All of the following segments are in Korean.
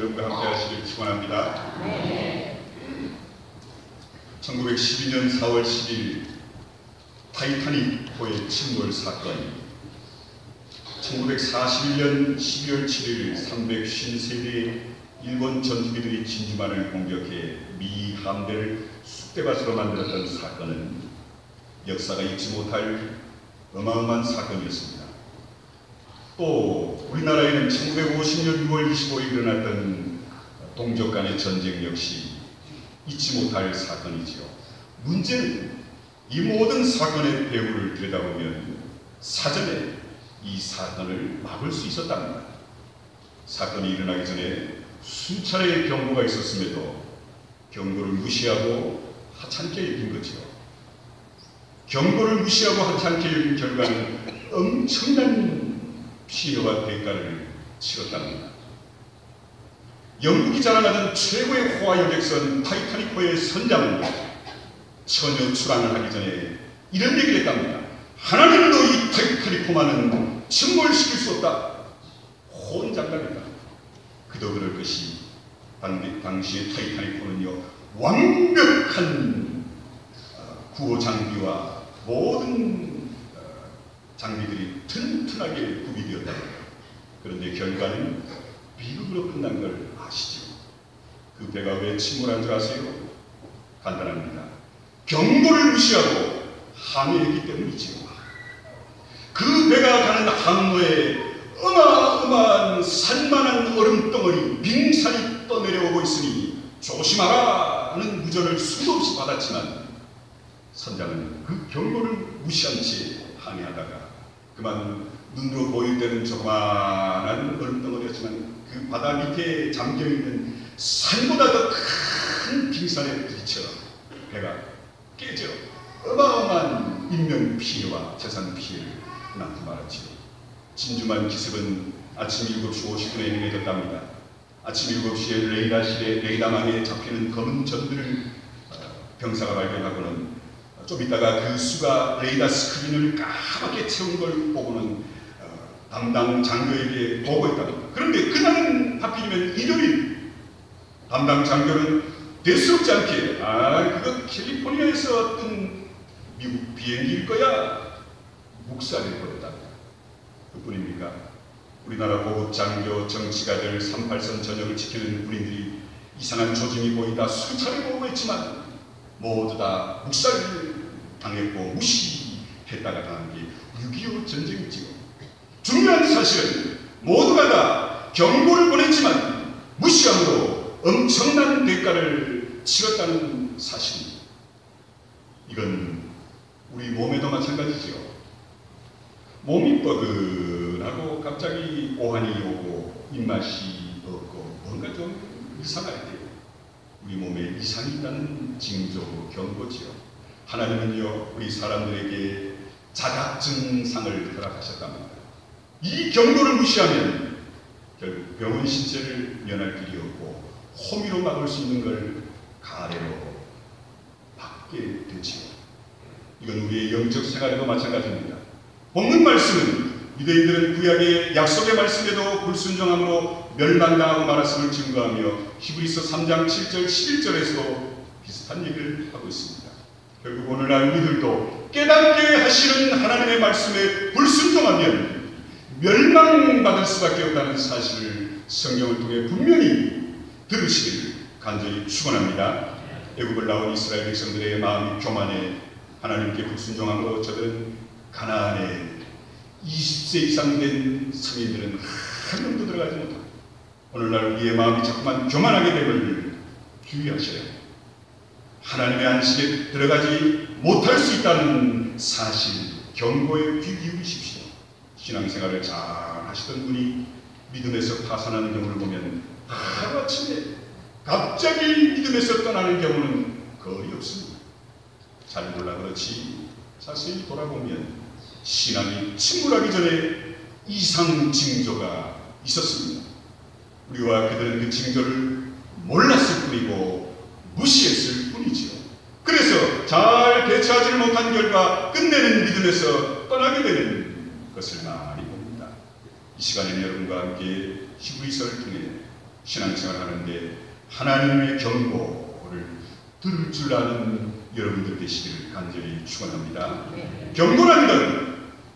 여러분과 함께 하시길 축원합니다. 1912년 4월 10일 타이타닉호의 침몰 사건, 1941년 12월 7일 353대의 일본 전투기들이 진주만을 공격해 미 함대를 쑥대밭으로 만들었던 사건은 역사가 잊지 못할 어마어마한 사건이었습니다. 또 우리나라에는 1950년 6월 25일 일어났던 동족 간의 전쟁 역시 잊지 못할 사건이지요. 문제는 이 모든 사건의 배후를 들여다보면 사전에 이 사건을 막을 수 있었답니다. 사건이 일어나기 전에 수차례의 경고가 있었음에도 경고를 무시하고 하찮게 여긴 거지요. 경고를 무시하고 하찮게 여긴 결과는 엄청난 피해와 대가를 치렀답니다. 영국이 자랑하던 최고의 호화 여객선 타이타닉호의 선장은 처녀 출항을 하기 전에 이런 얘기를 했답니다. 하나님도 이 타이타닉호만은 침몰시킬 수 없다. 호언장담이다. 그도 그럴 것이 당시의 타이타닉호는요, 완벽한 구호 장비와 모든 장비들이 튼튼하게 구비되었다. 그런데 결과는 비극으로 끝난 걸 아시죠? 그 배가 왜 침몰한 줄 아세요? 간단합니다. 경고를 무시하고 항해했기 때문이지요. 그 배가 가는 항로에 어마어마한 산만한 얼음덩어리, 빙산이 떠내려오고 있으니 조심하라 하는 무전을 수도 없이 받았지만 선장은 그 경고를 무시한 채 항해하다가 그만 눈으로 보일 때는 조그만한 얼음덩어리였지만 그 바다 밑에 잠겨있는 산보다 더 큰 빙산에 부딪혀 배가 깨져 어마어마한 인명피해와 재산피해를 낳고 말았지요. 진주만 기습은 아침 7시 50분에 행해졌답니다. 아침 7시에 레이더망에 잡히는 검은 전들을 병사가 발견하고는 좀 있다가 그 수가 레이더 스크린을 까맣게 채운 걸 보고는 담당 장교에게 보고했답니다. 그런데 그날은 하필이면 일요일, 담당 장교는 대수롭지 않게 그거 캘리포니아에서 어떤 미국 비행기일 거야 묵살해 버렸답니다. 그뿐입니까? 우리나라 고급 장교 정치가들 38선 전역을 지키는 군인들이 이상한 조짐이 보이다 수차례 보고했지만 모두 다 묵살을 당했고 무시했다가 당한 게 6.25 전쟁이지요. 중요한 사실은 모두가 다 경고를 보냈지만 무시함으로 엄청난 대가를 치렀다는 사실입니다. 이건 우리 몸에도 마찬가지죠. 몸이 뻐근하고 갑자기 오한이 오고 입맛이 없고 뭔가 좀 이상할 때 우리 몸에 이상이 있다는 징조, 경고지요. 하나님은요, 우리 사람들에게 자각증상을 허락하셨답니다. 이 경고를 무시하면 결국 병원 신체를 면할 길이 없고 호미로 막을 수 있는 걸 가래로 받게 되지요. 이건 우리의 영적 생활에도 마찬가지입니다. 본문 말씀은 유대인들은 구약의 약속의 말씀에도 불순종함으로 멸망당하고 말았음을 증거하며 히브리서 3장 7절 11절에서도 비슷한 얘기를 하고 있습니다. 결국 오늘날 우리들도 깨닫게 하시는 하나님의 말씀에 불순종하면 멸망받을 수밖에 없다는 사실을 성경을 통해 분명히 들으시기를 간절히 축원합니다. 애굽을 나온 이스라엘 백성들의 마음이 교만해 하나님께 불순종함으로 저들은 가나안에 20세 이상 된 성인들은 한 명도 들어가지 못하고 오늘날 우리의 마음이 자꾸만 교만하게 됨을 주의하셔야 합니다. 하나님의 안식에 들어가지 못할 수 있다는 사실 경고에 귀 기울이십시오. 신앙생활을 잘 하시던 분이 믿음에서 파산하는 경우를 보면 하루아침에 갑자기 믿음에서 떠나는 경우는 거의 없습니다. 잘 몰라 그렇지 자세히 돌아보면 신앙이 침몰하기 전에 이상 징조가 있었습니다. 우리와 그들은 그 징조를 몰랐을 뿐이고 무시했을 뿐이지요. 그래서 잘 대처하지 못한 결과 끝내는 믿음에서 떠나게 되는 것을 많이 봅니다. 이 시간에는 여러분과 함께 히브리서를 통해 신앙생활 하는데 하나님의 경고를 들을 줄 아는 여러분들 되시기를 간절히 축원합니다. 경고라는 건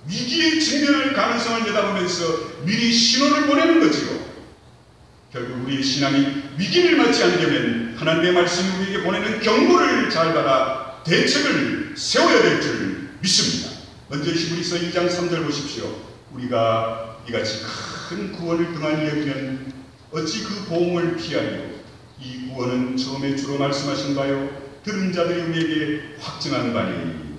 위기에 직면할 가능성을 내다보면서 미리 신호를 보내는 거지요. 결국 우리의 신앙이 위기를 맞지 않으려면 하나님의 말씀이 우리에게 보내는 경고를 잘 받아 대책을 세워야 될 줄 믿습니다. 먼저 히브리서 2장 3절 보십시오. 우리가 이같이 큰 구원을 등한히 여기면 어찌 그 보응을 피하리요. 이 구원은 처음에 주로 말씀하신 바요 들은 자들이 우리에게 확증한 바니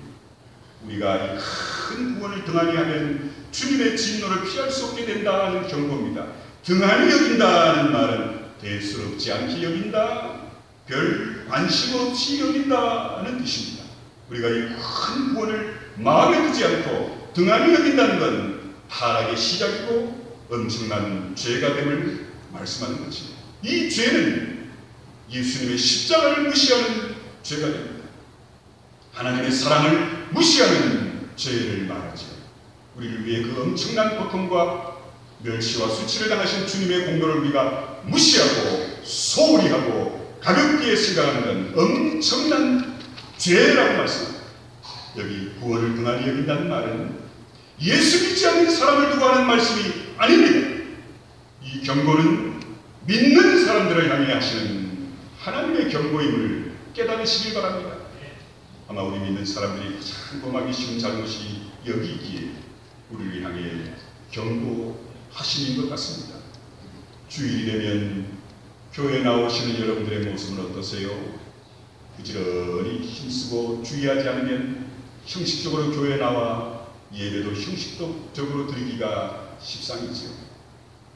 우리가 이 큰 구원을 등한히 하면 주님의 진노를 피할 수 없게 된다는 경고입니다. 등한히 여긴다는 말은 대수롭지 않게 여긴다, 별 관심 없이 여긴다는 뜻입니다. 우리가 이 큰 구원을 마음에 두지 않고 등한히 여긴다는 건 타락의 시작이고 엄청난 죄가 됨을 말씀하는 것입니다. 이 죄는 예수님의 십자가를 무시하는 죄가 됩니다. 하나님의 사랑을 무시하는 죄를 말하죠. 우리를 위해 그 엄청난 고통과 멸시와 수치를 당하신 주님의 공로를 우리가 무시하고 소홀히 하고 가볍게 생각하는 건 엄청난 죄라고 말씀합니다. 여기 구원을 등한히 여긴다는 말은 예수 믿지 않는 사람을 두고 하는 말씀이 아닙니다. 이 경고는 믿는 사람들을 향해 하시는 하나님의 경고임을 깨달으시길 바랍니다. 아마 우리 믿는 사람들이 가장 범하기 쉬운 잘못이 여기 있기에 우리를 향해 경고하심인 것 같습니다. 주일이 되면 교회 나오시는 여러분들의 모습은 어떠세요? 부지런히 힘쓰고 주의하지 않으면 형식적으로 교회 나와 예배도 형식적으로 드리기가 십상이죠.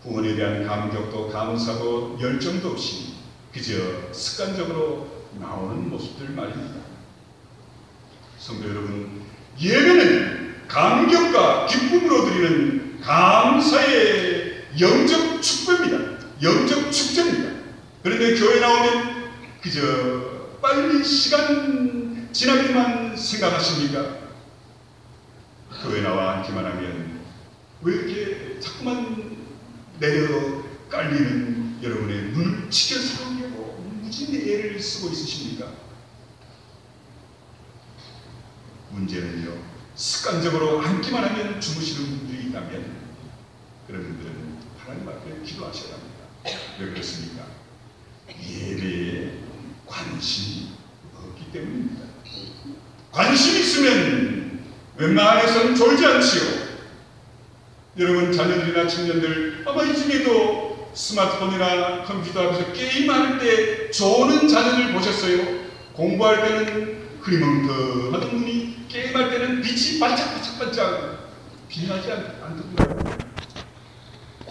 구원에 대한 감격도 감사도 열정도 없이 그저 습관적으로 나오는 모습들 말입니다. 성도 여러분, 예배는 감격과 기쁨으로 드리는 감사의 영적 축배입니다. 영적 축제입니다. 그런데 교회 나오면 그저 빨리 시간 지나기만 생각하십니까? 교회 나와 앉기만 하면 왜 이렇게 자꾸만 내려 깔리는 여러분의 눈을 치켜세우려고 무진 애를 쓰고 있으십니까? 문제는요, 습관적으로 앉기만 하면 주무시는 분들이 있다면 그런 분들은 하나님 앞에 기도하셔야 합니다. 왜 그렇습니까? 예배에 관심이 없기 때문입니다. 관심이 있으면 웬만해서는 졸지 않지요. 여러분 자녀들이나 청년들 아마 이 중에도 스마트폰이나 컴퓨터 앞에서 게임할 때 조는 자녀들 보셨어요? 공부할 때는 흐리멍텅하던 눈이 게임할 때는 빛이 반짝반짝 빛나지 않더라고요.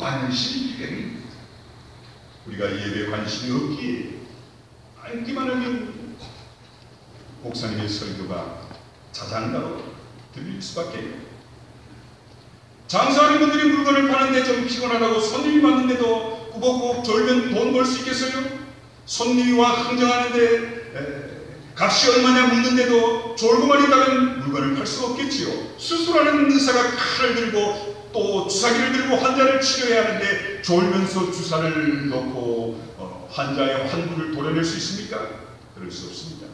관심이 때문입니다. 우리가 예배에 관심이 없기에 앉기만 하면 목사님의 설교가 자장가로 들릴 수밖에. 장사하는 분들이 물건을 파는데 좀 피곤하다고 손님이 왔는데도 꾸벅꾸벅 졸면 돈 벌 수 있겠어요? 손님이 와 흥정하는데 값이 얼마냐 묻는데도 졸고만 있다면 물건을 팔 수 없겠지요. 수술하는 의사가 칼을 들고 또 주사기를 들고 환자를 치료해야 하는데 졸면서 주사를 넣고 환자의 환부를 도려낼 수 있습니까? 그럴 수 없습니다.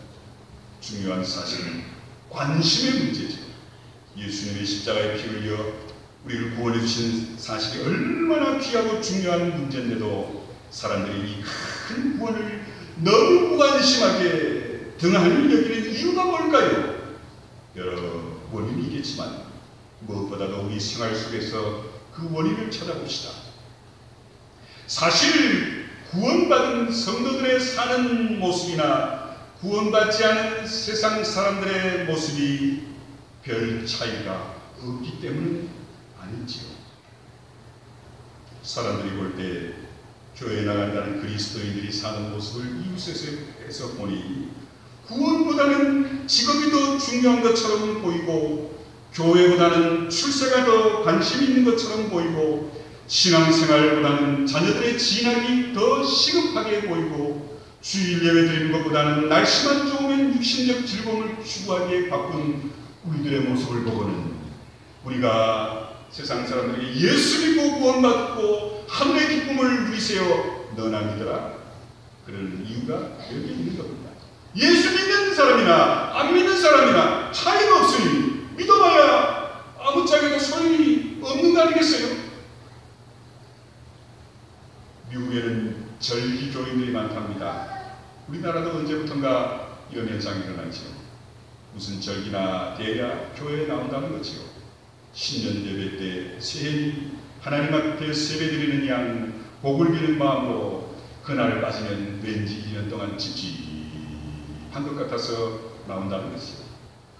중요한 사실은 관심의 문제죠. 예수님의 십자가의 피 흘려 우리를 구원해 주신 사실이 얼마나 귀하고 중요한 문제인데도 사람들이 이 큰 구원을 너무 무관심하게 등한히 여기는 이유가 뭘까요? 여러 원인이 있겠지만 무엇보다도 우리 생활 속에서 그 원인을 찾아봅시다. 사실 구원받은 성도들의 사는 모습이나 구원받지 않은 세상 사람들의 모습이 별 차이가 없기 때문은 아니지요. 사람들이 볼 때 교회에 나간다는 그리스도인들이 사는 모습을 이웃에서 보니 구원보다는 직업이 더 중요한 것처럼 보이고 교회보다는 출세가 더 관심 있는 것처럼 보이고 신앙생활보다는 자녀들의 진학이 더 시급하게 보이고 주일 예배 드리는 것보다는 날씨만 좋으면 육신적 즐거움을 추구하기에 바쁜 우리들의 모습을 보고는 우리가 세상 사람들에게 예수 믿고 구원받고 하늘의 기쁨을 누리세요 너나 믿어라. 그런 이유가 여기 있는 겁니다. 예수 믿는 사람이나 안 믿는 사람이나 차이가 없으니 믿어봐야 아무짝에도 소용이 없는 거 아니겠어요? 미국에는 절기교인들이 많답니다. 우리나라도 언제부턴가 이런 현상이 일어나죠. 무슨 절기나 대야 교회에 나온다는 거지요. 신년 예배 때 새해 하나님 앞에 세배드리는 양 복을 비는 마음으로 그날 빠지면 왠지 1년 동안 찝찝한 것 같아서 나온다는 것이요.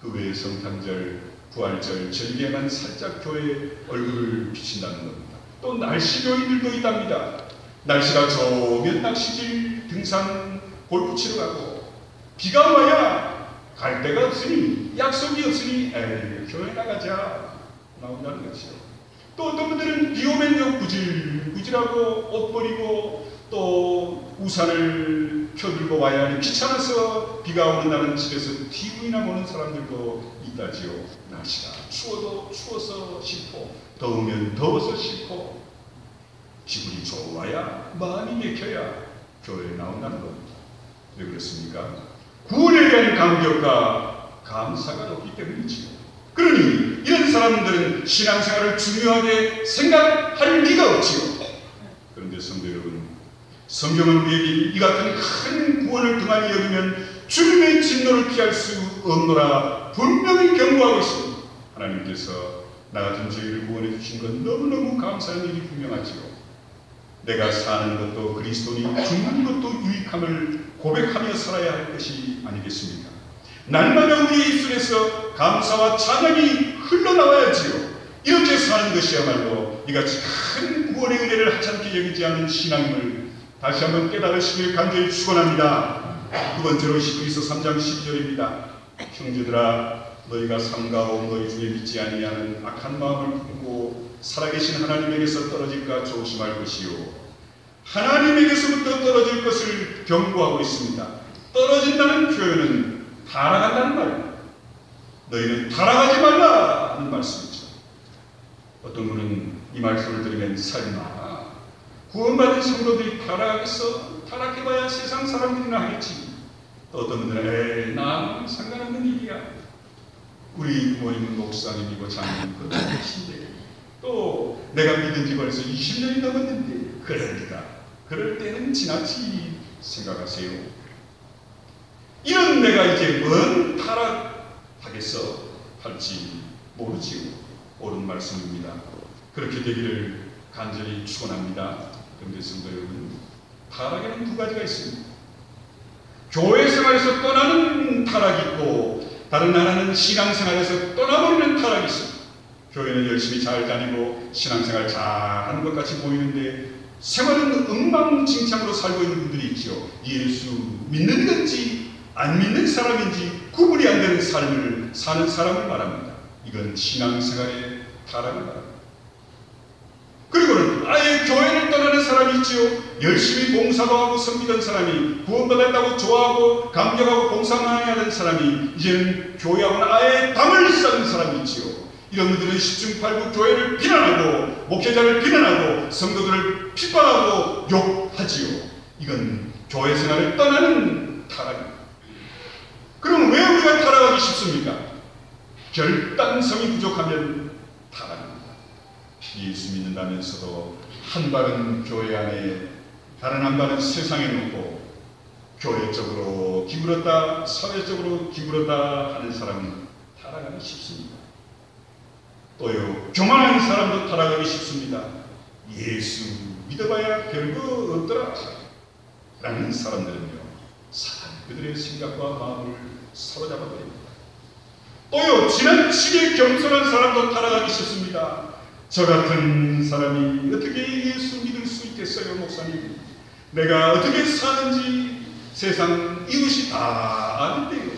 그 외에 성탄절, 부활절, 절기에만 살짝 교회에 얼굴을 비친다는 겁니다. 또 날씨 교인들도 있답니다. 날씨가 좋으면 낚시질, 등산, 골프 치러 가고 비가 와야 갈 데가 없으니 약속이 없으니 에이 교회 나가자 나온다는 것이요. 또 어떤 분들은 비 오면요 구질구질하고 옷 버리고 또 우산을 켜들고 와야 하니 귀찮아서 비가 오는 날은 집에서 TV나 보는 사람들도 있다지요. 날씨가 추워도 추워서 싫고 더우면 더워서 싫고 기분이 좋아야 마음이 맥혀야 교회에 나온다는 겁니다. 왜 그렇습니까? 구원에 대한 감격과 감사가 높기 때문이지요. 그러니 이런 사람들은 신앙생활을 중요하게 생각할 리가 없지요. 그런데 성도 여러분, 성경은 우리에게 이 같은 큰 구원을 등한히 여기면 주님의 진노를 피할 수 없노라 분명히 경고하고 있습니다. 하나님께서 나 같은 죄인을 구원해 주신 건 너무너무 감사한 일이 분명하지요. 내가 사는 것도 그리스도니 죽는 것도 유익함을 고백하며 살아야 할 것이 아니겠습니까? 날마다 우리의 입술에서 감사와 찬양이 흘러나와야지요. 이렇게 사는 것이야말로 이같이 큰 구원의 은혜를 하찮게 여기지 않는 신앙임을 다시 한번 깨달으시길 간절히 축원합니다. 두 번째로 히브리서 3장 12절입니다. 형제들아 너희가 삼가오 너희 중에 믿지 아니하는 악한 마음을 품고 살아계신 하나님에게서 떨어질까 조심할 것이요. 하나님에게서부터 떨어질 것을 경고하고 있습니다. 떨어진다는 표현은 타락한다는 말입니다. 너희는 타락하지 말라 하는 말씀이죠. 어떤 분은 이 말씀을 들으면 설마 구원받은 성도들이 타락하겠어? 타락해봐야 세상 사람들이나 하겠지. 또 어떤 분들은 에이 나는 상관없는 일이야. 우리 부모님은 목사님이고 장로님이고 그러신데 또 내가 믿은 지 벌써 20년이 넘었는데 그럴 때는 지나치 생각하세요. 이런 내가 이제 뭔 타락하겠어 할지 모르지요. 옳은 말씀입니다. 그렇게 되기를 간절히 축원합니다. 그런데 성도 여러분, 타락에는 두 가지가 있습니다. 교회 생활에서 떠나는 타락이 있고 다른 하나는 신앙생활에서 떠나버리는 타락이 있습니다. 교회는 열심히 잘 다니고 신앙생활 잘하는 것 같이 보이는데 생활은 엉망진창으로 살고 있는 분들이 있죠. 예수 믿는 건지 안 믿는 사람인지 구분이 안 되는 삶을 사는 사람을 말합니다. 이건 신앙생활의 타락을 말합니다. 그리고는 아예 교회를 떠나는 사람이 있지요. 열심히 봉사도 하고 섬기던 사람이 구원받았다고 좋아하고 감격하고 봉사만 하는 사람이 이제는 교회하고는 아예 담을 쌓는 사람이 있지요. 이런 분들은 십중팔구 교회를 비난하고 목회자를 비난하고 성도들을 핍박하고 욕하지요. 이건 교회 생활을 떠나는 타락입니다. 그럼 왜 우리가 타락하기 쉽습니까? 결단성이 부족하면 타락입니다. 예수 믿는다면서도 한 발은 교회 안에 다른 한 발은 세상에 놓고 교회적으로 기울었다 사회적으로 기울었다 하는 사람은 타락하기 쉽습니다. 또요 교만한 사람도 타락하기 쉽습니다. 예수 믿어봐야 별거 없더라 라는 사람들은요 사단 그들의 생각과 마음을 사로잡아버립니다. 또요 지나치게 겸손한 사람도 타락하기 쉽습니다. 저 같은 사람이 어떻게 예수 믿을 수 있겠어요 목사님? 내가 어떻게 사는지 세상 이웃이 다 아는데요.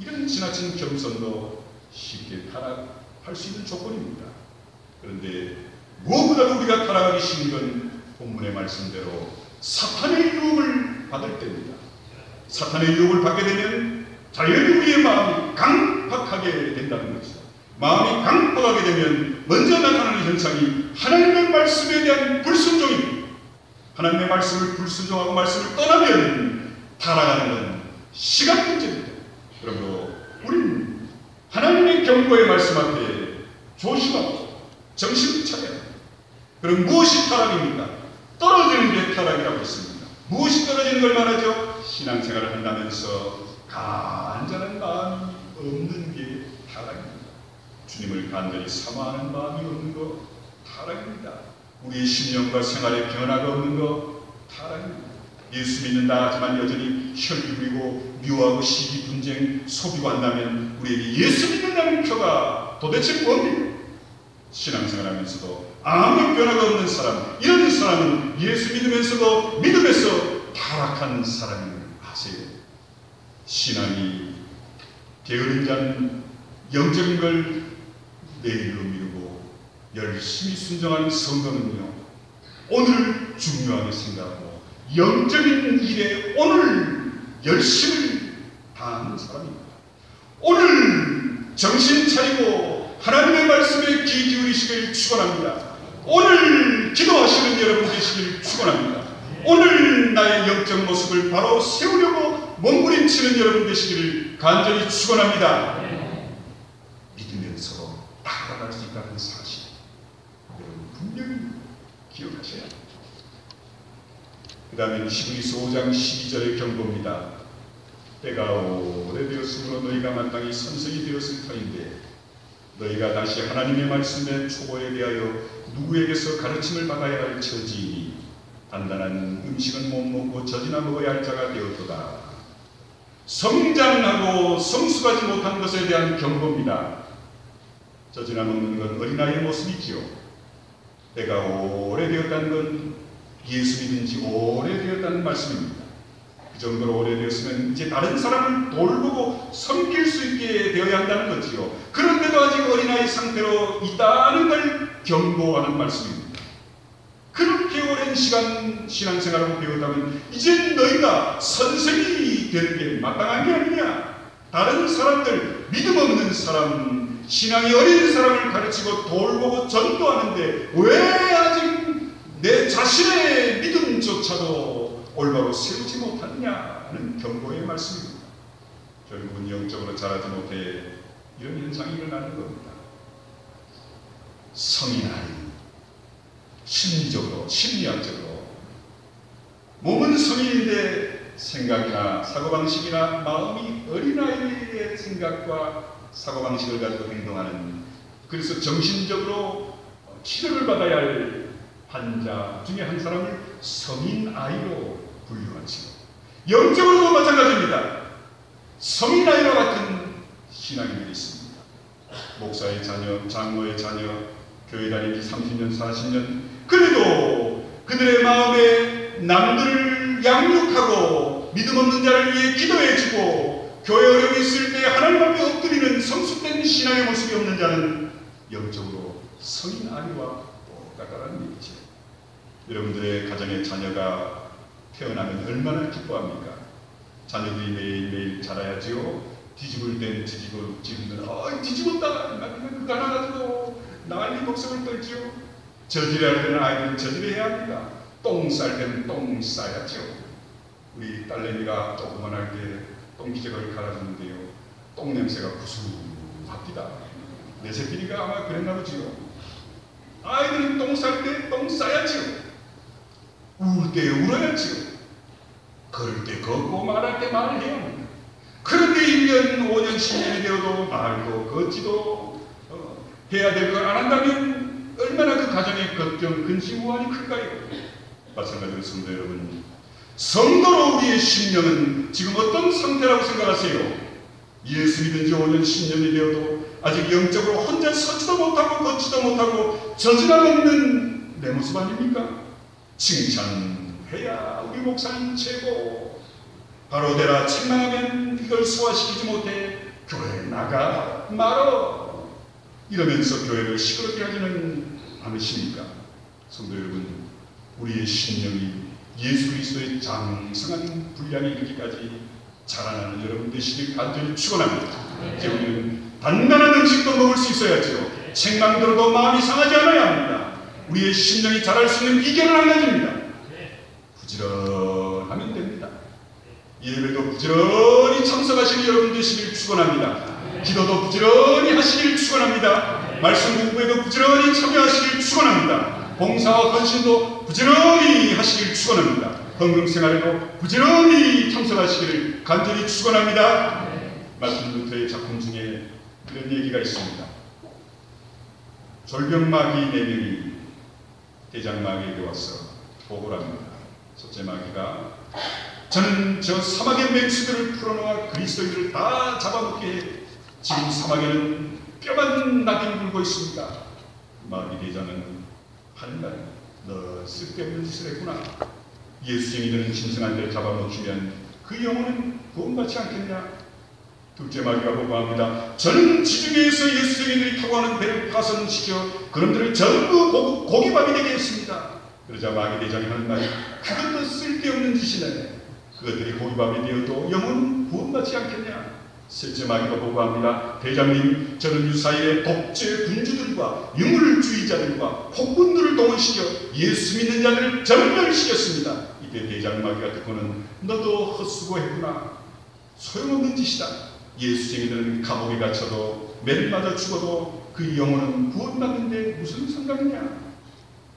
이런 지나친 겸손도 쉽게 타락할 수 있는 조건입니다. 그런데 무엇보다도 우리가 타락하기 쉬운 건 본문의 말씀대로 사탄의 유혹을 받을 때입니다. 사탄의 유혹을 받게 되면 자연히 우리의 마음이 강팍하게 된다는 거죠. 마음이 강팍하게 되면 먼저 나타나는 현상이 하나님의 말씀에 대한 불순종입니다. 하나님의 말씀을 불순종하고 말씀을 떠나면 타락하는 건 시간 문제입니다. 그러므로 우리는 하나님의 경고의 말씀 앞에 조심하고 정신을 차려야 합니다. 그럼 무엇이 타락입니까? 떨어지는 게 타락이라고 했습니다. 무엇이 떨어지는 걸 말하죠? 신앙생활을 한다면서 간절한 마음이 없는 게 타락입니다. 주님을 간절히 사모하는 마음이 없는 거 타락입니다. 우리의 심령과 생활에 변화가 없는 거 타락입니다. 예수 믿는다 하지만 여전히 혈기 부리고 미워하고 시기 분쟁 소비고 한다면 우리에게 예수 믿는다는 표가 도대체 뭡니까? 신앙생활하면서도 아무 변화가 없는 사람, 이런 사람은 예수 믿으면서도 믿음에서 타락한 사람인 걸 아세요? 신앙이 게으른 자는 영적인 걸 내일로 미루고 열심히 순종하는 성도는요, 오늘 중요하게 생각하고 영적인 일에 오늘 열심을 다하는 사람입니다. 오늘 정신 차리고 하나님의 말씀에 귀 기울이시길 축원합니다. 오늘 기도하시는 여러분 되시길 축원합니다. 오늘 나의 영적 모습을 바로 세우려고 몸부림치는 여러분 되시기를 간절히 축원합니다. 믿으면서 따라갈 수 있다는 사실 여러분 분명히 기억하셔야 합니다. 그 다음에 히브리서 5장 12절의 경고입니다. 때가 오래되었으므로 너희가 마땅히 선생이 되었을 터인데 너희가 다시 하나님의 말씀의 초보에 대하여 누구에게서 가르침을 받아야 할 처지이니 단단한 음식은 못 먹고 젖이나 먹어야 할 자가 되었도다. 성장하고 성숙하지 못한 것에 대한 경고입니다. 젖이나 먹는 건 어린아이의 모습이지요. 때가 오래되었다는 건 예수 믿은 지 오래되었다는 말씀입니다. 그 정도로 오래되었으면 이제 다른 사람을 돌보고 섬길 수 있게 되어야 한다는 거지요. 그런데도 아직 어린아이 상태로 있다는 걸 경고하는 말씀입니다. 그렇게 오랜 시간 신앙생활하고 배웠다면 이제 너희가 선생이 되는 게 마땅한 게 아니냐. 다른 사람들, 믿음 없는 사람, 신앙이 어린 사람을 가르치고 돌보고 전도하는데 왜 아직 내 자신의 믿음조차도 올바로 세우지 못하느냐는 경고의 말씀입니다. 결국은 영적으로 자라지 못해 이런 현상이 일어나는 겁니다. 성인 아이, 심리적으로, 심리학적으로 몸은 성인인데 생각이나 사고방식이나 마음이 어린아이의 생각과 사고방식을 가지고 행동하는, 그래서 정신적으로 치료를 받아야 할 환자 중에 한 사람을 성인 아이로 분류하지요. 영적으로도 마찬가지입니다. 성인 아이와 같은 신앙인들이 있습니다. 목사의 자녀, 장로의 자녀, 교회 다닌 지 30년, 40년, 그래도 그들의 마음에 남들을 양육하고 믿음 없는 자를 위해 기도해주고 교회 어려움이 있을 때 하나님 앞에 엎드리는 성숙된 신앙의 모습이 없는 자는 영적으로 성인 아이와 똑같다는 얘기죠. 여러분들의 가정의 자녀가 태어나면 얼마나 기뻐합니까? 자녀들이 매일매일 자라야지요. 뒤집을 땐 뒤집어, 뒤집었다! 나는 그거 하나 가지고 난리 목숨을 떨지요. 저질해야 할 때는 아이들은 저질해야 합니다. 똥 쌀 때는 똥 싸야죠. 우리 딸내미가 조그만할 때 똥기저귀를 갈아주는데요, 똥 냄새가 구수합니다. 내 새끼니까 아마 그랬나 보지요. 아이들은 똥 쌀 때 똥 싸야지요. 울 때 울어야지요. 걸을 때 걷고 말할 때 말을 해야 합니다. 그런데 1년, 5년, 10년이 되어도 말도 걷지도 해야 될 걸 안 한다면 얼마나 그 가정의 걱정, 근심, 우환이 클까요? 마찬가지로 성도 여러분, 성도로 우리의 심령은 지금 어떤 상태라고 생각하세요? 예수 믿은 지 5년, 10년이 되어도 아직 영적으로 혼자 서지도 못하고 걷지도 못하고 저지나 없는 내 모습 아닙니까? 칭찬해야 우리 목사님 최고, 바로 되라 책망하면 이걸 소화시키지 못해 교회 나가 말어 이러면서 교회를 시끄럽게 하지는 않으십니까? 성도 여러분, 우리의 심령이 예수 그리스도의 장성한 분량에 이르기까지 자라나는 여러분 되시길 간절히 축원합니다. 이제 우리는 단단한 음식도 먹을 수 있어야죠. 책망 들어도 마음이 상하지 않아야 합니다. 우리의 심령이 자랄 수 있는 비결은 한 가지입니다. 부지런히 참석하시는 여러분 되시길 축원합니다. 기도도 부지런히 하시길 축원합니다. 말씀 공부에도 부지런히 참여하시길 축원합니다. 봉사와 헌신도 부지런히 하시길 축원합니다. 헌금생활에도 부지런히 참석하시기를 간절히 축원합니다. 마틴 루터의 작품 중에 이런 얘기가 있습니다. 졸병마귀 4명이 대장마귀에게 와서 보고를 합니다. 첫째 마귀가 저는 저 사막의 맹수들을 풀어놓아 그리스도인들을 다 잡아먹게 해 지금 사막에는 뼈만 나게 물고 있습니다. 마귀 대장은 하는 말, 너 쓸데없는 짓을 했구나. 예수쟁이들은 짐승한 데 잡아먹히면 그 영혼은 구원받지 않겠냐. 둘째 마귀가 보고합니다. 저는 지중해에서 예수쟁이들이 타고 가는 배를 파손시켜 그놈들을 전부 고기밥이 되게 했습니다. 그러자 마귀 대장이 하는 말이 그것도 쓸데없는 짓이네. 그것들이 고기밥이 되어도 영혼은 구원받지 않겠냐. 셋째 마귀가 보고합니다. 대장님, 저는 유사일에 독재 군주들과 유물주의자들과 폭군들을 동원시켜 예수 믿는 자들을 전멸시켰습니다. 이때 대장 마귀가 듣고는 너도 헛수고했구나. 소용없는 짓이다. 예수쟁이들은 감옥에 갇혀도 매를 맞아 죽어도 그 영혼은 구원받는데 무슨 상관이냐.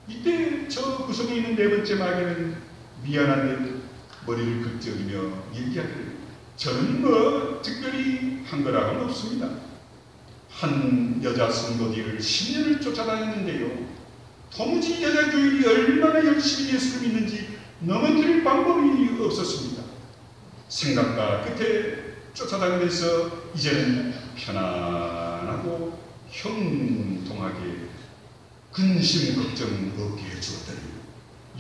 이때 저 구석에 있는 네 번째 마귀는 미안한 듯 머리를 긁적이며 얘기하기를 저는 뭐 특별히 한 거라고는 없습니다. 한 여자 성도들을 10년을 쫓아다녔는데요. 도무지 여자 교인이 얼마나 열심히 예수를 믿는지 넘어뜨릴 방법이 없었습니다. 생각과 끝에 쫓아다니면서 이제는 편안하고 형통하게 근심 걱정 없게 해주었더니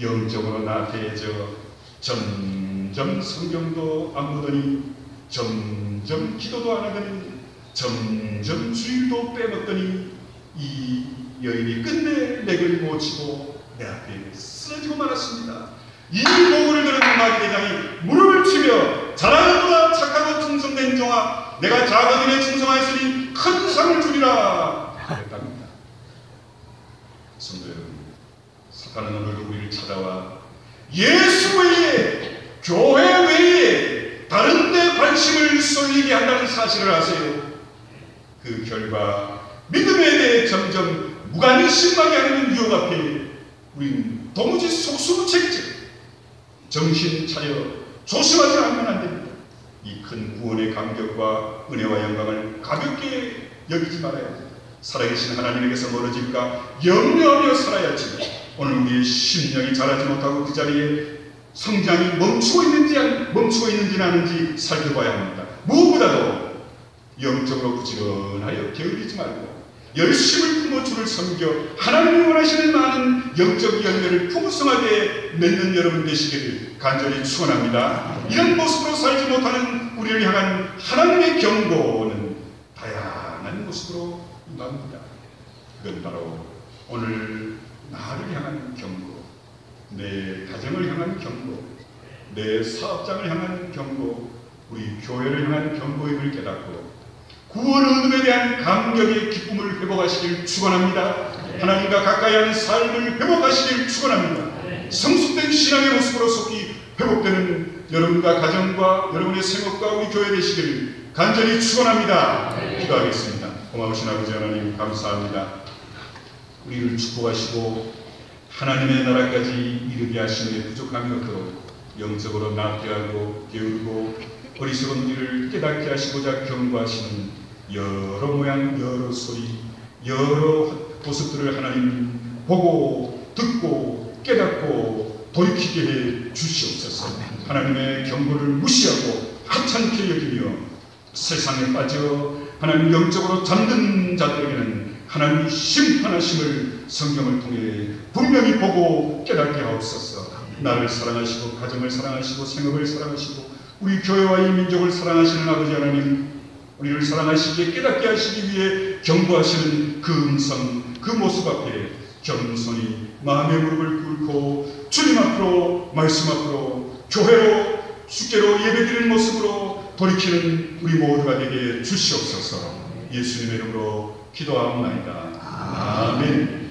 영적으로 나태해져 점점 성경도 안 보더니 점점 기도도 안 하더니 점점 주일도 빼먹더니 이 여인이 끝내 맥을 못 치고 내 앞에 쓰러지고 말았습니다. 이 보고를 들은 마귀 대장이 무릎을 치며 잘하는구나 착하고 충성된 종아, 내가 자거든에 충성하였으니 큰 상을 주리라 그랬답니다. 성도 여러분, 사탄은 오늘도 우리를 찾아와 예수 외에 교회 외에 다른 데 관심을 쏠리게 한다는 사실을 아세요? 그 결과 믿음에 대해 점점 무관심하게 하는 유혹 앞에 우리는 도무지 속수무책이죠. 정신 차려 조심하지 않으면 안 됩니다. 이 큰 구원의 감격과 은혜와 영광을 가볍게 여기지 말아야 합니다. 살아계신 하나님에게서 멀어질까 염려하며 살아야지. 오늘 우리의 심령이 자라지 못하고 그 자리에 성장이 멈추고 있는지 아닌지 살펴봐야 합니다. 무엇보다도 영적으로 부지런하여 게으르지 말고 열심을 품어 주를 섬겨 하나님이 원하시는 많은 영적 열매를 풍성하게 맺는 여러분 되시기를 간절히 축원합니다. 이런 모습으로 살지 못하는 우리를 향한 하나님의 경고는 다양한 모습으로 임합니다. 그건 바로 오늘 나를 향한 경고, 내 가정을 향한 경고, 내 사업장을 향한 경고, 우리 교회를 향한 경고임을 깨닫고 구원 얻음에 대한 감격의 기쁨을 회복하시길 축원합니다. 하나님과 가까이 하는 삶을 회복하시길 축원합니다. 성숙된 신앙의 모습으로 속히 회복되는 여러분과 가정과 여러분의 생업과 우리 교회 되시기를 간절히 축원합니다. 기도하겠습니다. 고마우신 아버지 하나님 감사합니다. 우리를 축복하시고 하나님의 나라까지 이르게 하시는 부족함이 없도록 영적으로 나태하고 게으르고 어리석은 우리를 깨닫게 하시고자 경고하시는 여러 모양 여러 소리 여러 모습들을 하나님 보고 듣고 깨닫고 돌이키게 해 주시옵소서. 하나님의 경고를 무시하고 하찮게 여기며 세상에 빠져 하나님 영적으로 잠든 자들에게는 하나님이 심판하심을 성경을 통해 분명히 보고 깨닫게 하옵소서. 나를 사랑하시고 가정을 사랑하시고 생업을 사랑하시고 우리 교회와 이 민족을 사랑하시는 아버지 하나님, 우리를 사랑하시기에 깨닫게 하시기 위해 경고하시는 그 음성, 그 모습 앞에 겸손히 마음의 무릎을 꿇고 주님 앞으로, 말씀 앞으로, 교회로, 주께로 예배드리는 모습으로 돌이키는 우리 모두가 되게 주시옵소서. 예수님의 이름으로 기도하옵나이다. 아멘.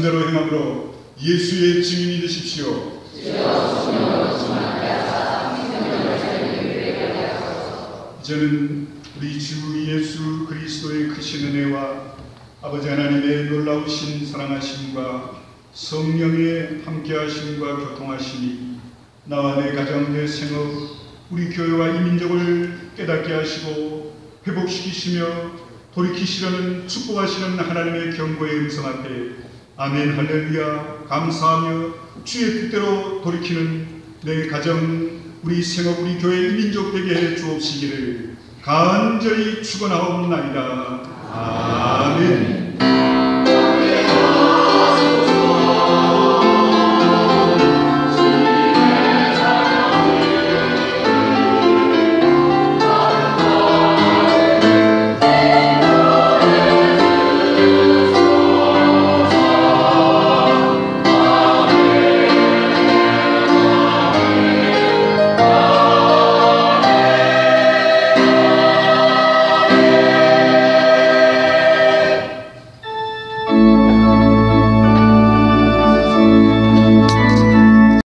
말씀대로 행함으로 예수의 증인이 되십시오. 이제는 우리 주 예수 그리스도의 크신 은혜와 아버지 하나님의 놀라우신 사랑하심과 성령의 함께하심과 교통하심이 나와 내 가정, 내 생업, 우리 교회와 이 민족을 깨닫게 하시고 회복시키시며 돌이키시려는 축복하시는 하나님의 경고의 음성 앞에 아멘 할렐루야 감사하며 주의 뜻대로 돌이키는 내 가정, 우리 생업, 우리 교회 이 민족 되게 해 주옵시기를 간절히 축원하옵나이다. 아멘.